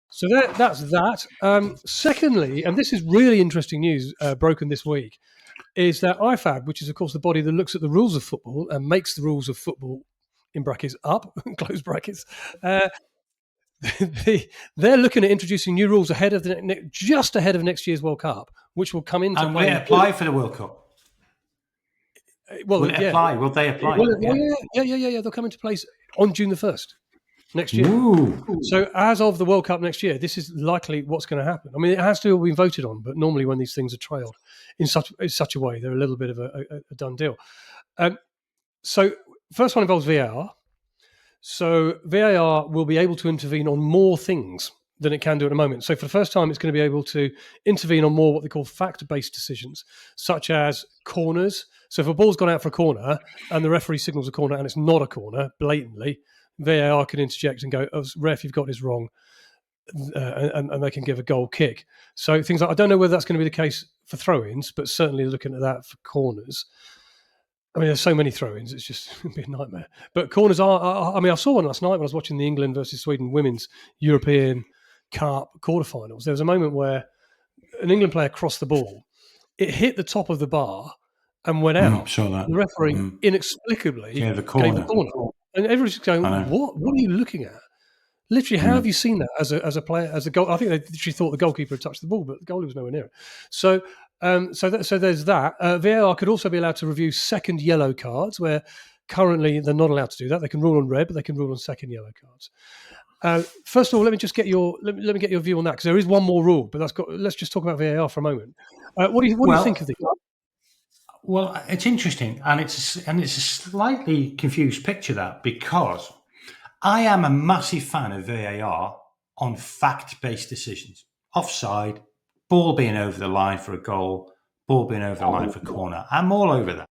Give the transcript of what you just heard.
So that's that. Secondly, and this is really interesting news broken this week, is that IFAB, which is of course the body that looks at the rules of football and makes the rules of football in brackets up, close brackets, they're looking at introducing new rules ahead of just ahead of next year's World Cup, which will come into And play. will it apply for the World Cup? Well, will it yeah. apply? Will they apply? Well, yeah. They'll come into place on June the 1st next year. Ooh. So as of the World Cup next year, this is likely what's going to happen. I mean, it has to have been voted on, but normally when these things are trailed in such a way, they're a little bit of a done deal. So first one involves VAR. So VAR will be able to intervene on more things than it can do at the moment. So for the first time, it's going to be able to intervene on more what they call fact-based decisions, such as corners. So if a ball's gone out for a corner and the referee signals a corner and it's not a corner blatantly, VAR can interject and go, "Oh, ref, you've got this wrong," and they can give a goal kick. So things like, I don't know whether that's going to be the case for throw-ins, but certainly looking at that for corners. I mean, there's so many throw-ins; it's just it'd be a nightmare. But corners are. I mean, I saw one last night when I was watching the England versus Sweden women's European Cup quarterfinals. There was a moment where an England player crossed the ball, it hit the top of the bar and went out. Saw that. The referee inexplicably gave the gave corner. the corner, and everybody's just going, "What? What are you looking at?" Literally, how have you seen that as a player, as a goal? I think they literally thought the goalkeeper had touched the ball, but the goalie was nowhere near it. So, so there's that. VAR could also be allowed to review second yellow cards, where currently they're not allowed to do that. They can rule on red, but they can rule on second yellow cards. First of all, let me just get your let me get your view on that, because there is one more rule, but let's just talk about VAR for a moment. What do you think of this? Well, it's interesting, and it's a slightly confused picture, that, because I am a massive fan of VAR on fact-based decisions. Offside, ball being over the line for a goal, ball being over the line for a corner. I'm all over that.